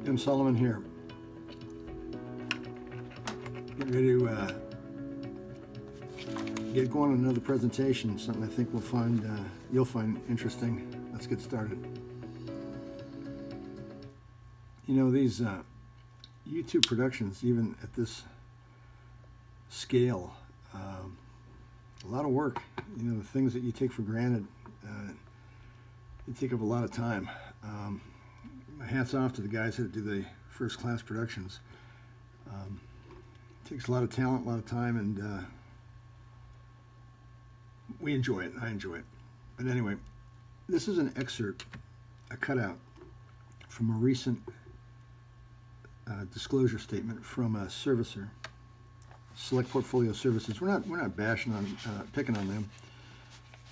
Tim Solomon here. Getting ready to get going on another presentation, something I think you'll find interesting. Let's get started. You know, these YouTube productions, even at this scale, a lot of work. You know, the things that you take for granted, they take up a lot of time. My hats off to the guys that do the first-class productions. It takes a lot of talent, a lot of time, and we enjoy it. I enjoy it. But anyway, this is an excerpt, a cutout from a recent disclosure statement from a servicer, Select Portfolio Services. We're not bashing on, picking on them.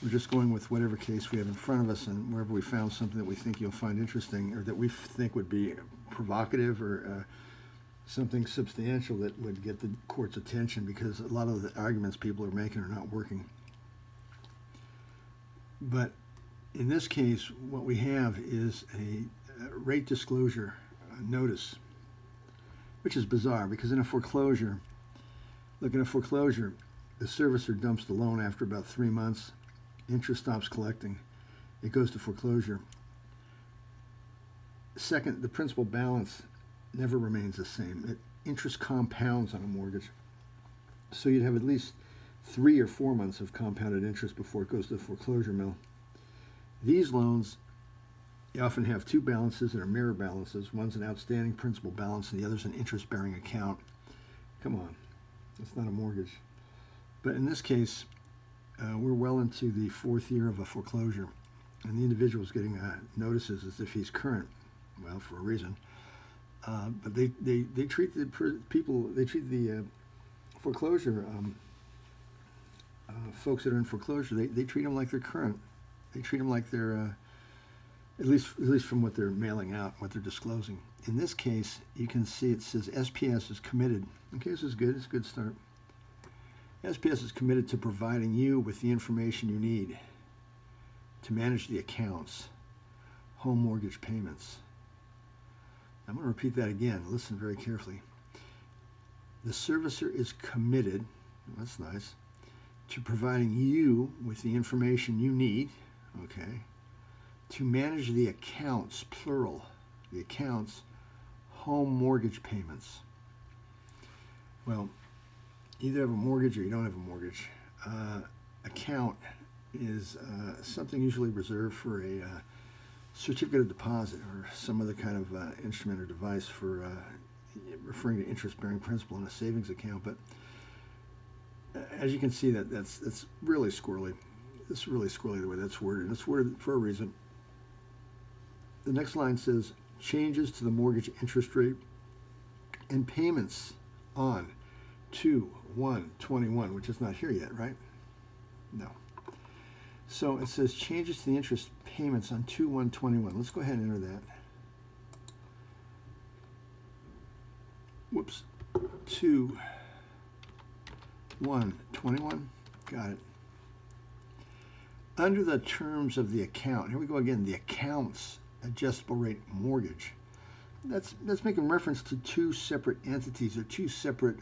We're just going with whatever case we have in front of us, and wherever we found something that we think you'll find interesting, or that we think would be provocative, or something substantial that would get the court's attention, because a lot of the arguments people are making are not working. But in this case, what we have is a rate disclosure notice, which is bizarre, because in a foreclosure, the servicer dumps the loan after about 3 months. Interest stops collecting. It goes to foreclosure. Second, the principal balance never remains the same. Interest compounds on a mortgage. So you'd have at least 3 or 4 months of compounded interest before it goes to the foreclosure mill. These loans, you often have two balances that are mirror balances. One's an outstanding principal balance and the other's an interest-bearing account. Come on, that's not a mortgage. But in this case, we're well into the 4th year of a foreclosure, and the individual is getting notices as if he's current. Well, for a reason. But they treat the foreclosure folks that are in foreclosure. They treat them like they're current. They treat them like they're at least from what they're mailing out, what they're disclosing. In this case, you can see it says SPS is committed. Okay, this is good. It's a good start. SPS is committed to providing you with the information you need to manage the accounts, home mortgage payments. I'm going to repeat that again. Listen very carefully. The servicer is committed, that's nice, to providing you with the information you need, okay, to manage the accounts, plural, the accounts, home mortgage payments. Well, either have a mortgage or you don't have a mortgage. Account is something usually reserved for a certificate of deposit or some other kind of instrument or device for referring to interest-bearing principal in a savings account. But as you can see, that's really squirrely. It's really squirrely the way that's worded. It's worded for a reason. The next line says, changes to the mortgage interest rate and payments on 2/1/21, which is not here yet, right? No. So it says changes to the interest payments on 2/1/21. Let's go ahead and enter that. Whoops. 2/1/21. Got it. Under the terms of the account, here we go again, the account's adjustable rate mortgage. That's making reference to two separate entities or two separate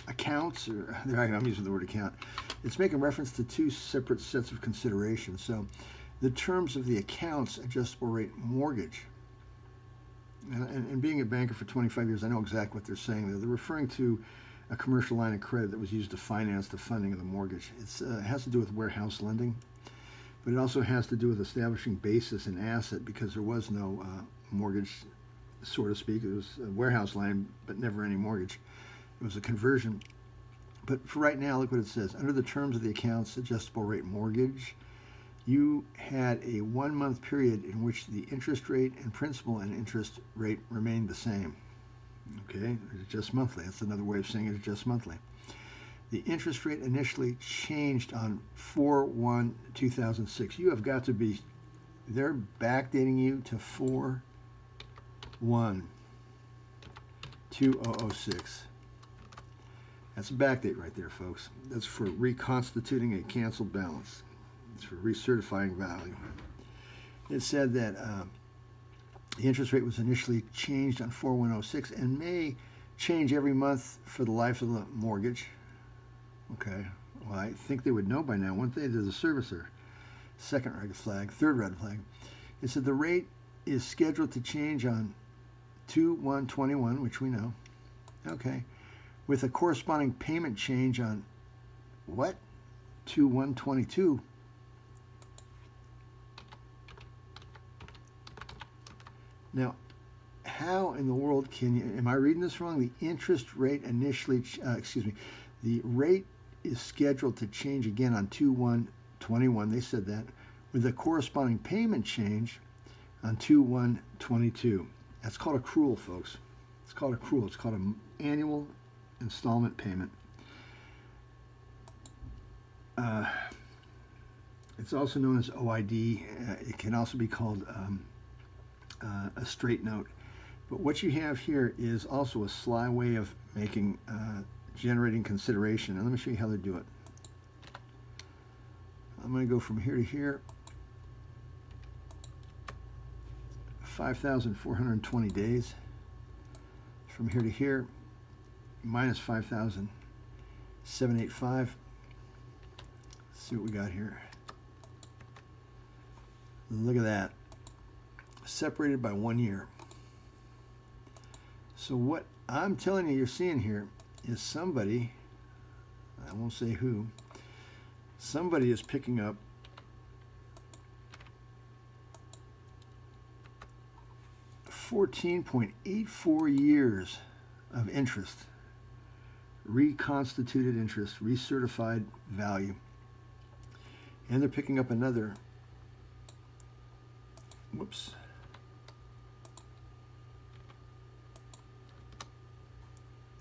accounts, or I'm using the word account. It's making reference to two separate sets of considerations. So the terms of the account's adjustable rate mortgage. And being a banker for 25 years, I know exactly what they're saying there. They're referring to a commercial line of credit that was used to finance the funding of the mortgage. It has to do with warehouse lending, but it also has to do with establishing basis and asset, because there was no mortgage, so to speak. It was a warehouse line, but never any mortgage. It was a conversion. But for right now, look what it says. Under the terms of the account's adjustable rate mortgage, you had a 1-month period in which the interest rate and principal and interest rate remained the same. Okay, it's just monthly. That's another way of saying it's just monthly. The interest rate initially changed on 4/1/2006. You have got to be, they're backdating you to 4/1/2006. That's a backdate right there, folks. That's for reconstituting a canceled balance. It's for recertifying value. It said that The interest rate was initially changed on 4106 and may change every month for the life of the mortgage. Okay, well, I think they would know by now, wouldn't they? They're the servicer. Second red flag. Third red flag. It said the rate is scheduled to change on 2/1/21, which we know. Okay, with a corresponding payment change on what? 2/1/22. Now, how in the world can you, am I reading this wrong? The interest rate initially, the rate is scheduled to change again on 2/1/21. They said that, with a corresponding payment change on 2/1/22. That's called accrual, folks. It's called accrual. It's called an annual installment payment. It's also known as OID. It can also be called a straight note. But what you have here is also a sly way of making generating consideration. And let me show you how they do it. I'm going to go from here to here. 5,420 days. From here to here, minus 5,785. Let's see what we got here. Look at that. Separated by 1 year. So what I'm telling you you're seeing here is somebody, I won't say who, somebody is picking up $14.84 years of interest, reconstituted interest, recertified value. And they're picking up another,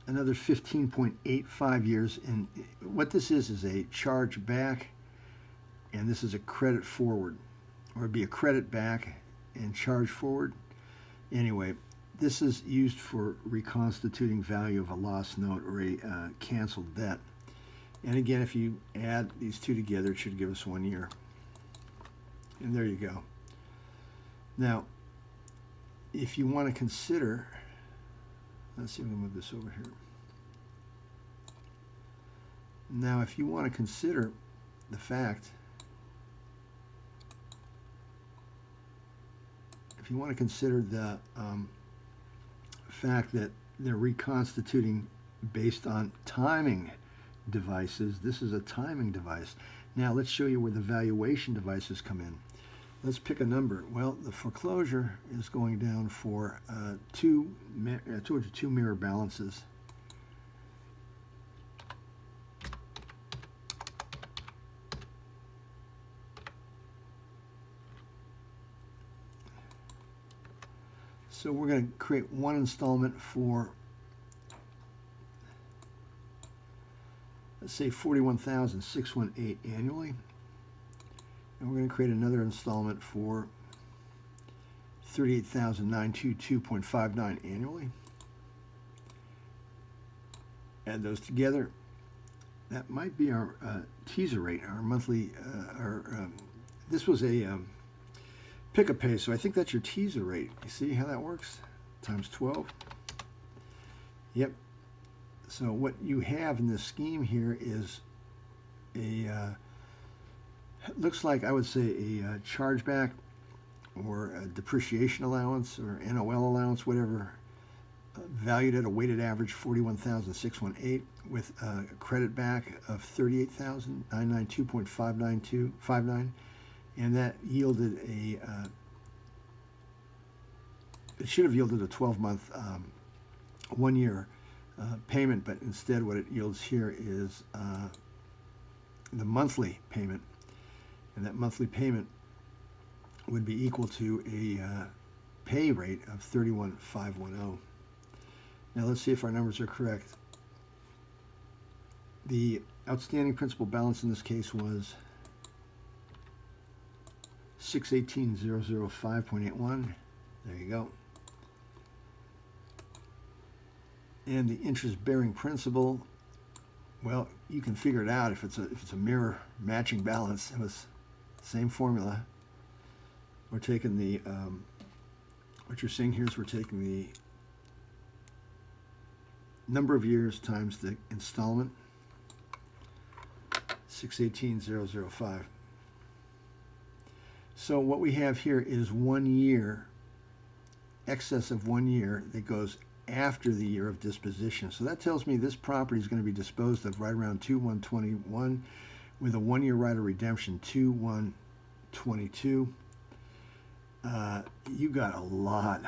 another 15.85 years. And what this is a charge back, and this is a credit forward, or it'd be a credit back and charge forward. Anyway, this is used for reconstituting value of a lost note or a canceled debt. And again, if you add these two together, it should give us 1 year. And there you go. Now, if you want to consider, let's see if we can move this over here. Now, if you want to consider the fact, the fact that they're reconstituting based on timing devices, this is a timing device. Now, let's show you where the valuation devices come in. Let's pick a number. Well, the foreclosure is going down for two mirror balances. So we're going to create one installment for, let's say, $41,618 annually. And we're going to create another installment for $38,922.59 annually. Add those together. That might be our teaser rate, our monthly, this was a pick a pay, so I think that's your teaser rate. You see how that works? Times 12. Yep. So what you have in this scheme here is a, looks like, I would say, a chargeback or a depreciation allowance or NOL allowance, whatever, valued at a weighted average $41,618 with a credit back of $38,992.59, and that yielded a, it should have yielded a 12-month, 1 year payment, but instead what it yields here is the monthly payment, and that monthly payment would be equal to a pay rate of $31,510. Now let's see if our numbers are correct. The outstanding principal balance in this case was $618,005.81. There you go. And the interest-bearing principal, well, you can figure it out if it's a mirror matching balance. It was the same formula. We're taking the what you're seeing here is we're taking the number of years times the installment, 618,005. So what we have here is 1 year, excess of 1 year that goes after the year of disposition. So that tells me this property is going to be disposed of right around 2/1/21 with a 1 year right of redemption, 2/1/22. You got a lot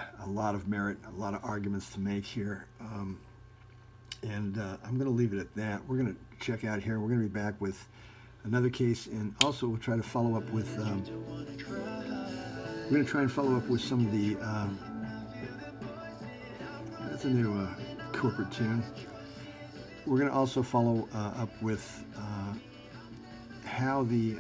of merit, a lot of arguments to make here. And I'm going to leave it at that. We're going to check out here. We're going to be back with another case, and also we'll try to follow up with. We're going to try and follow up with some of the. That's a new corporate tune. We're going to also follow up with how the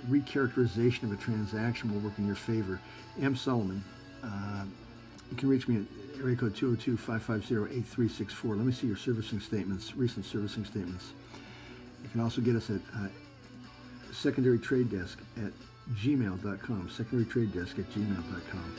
recharacterization of a transaction will work in your favor. M. Solomon. You can reach me at area code 202-550-8364. Let me see your servicing statements, recent servicing statements. You can also get us at secondary trade desk at gmail.com, secondary trade desk at gmail.com.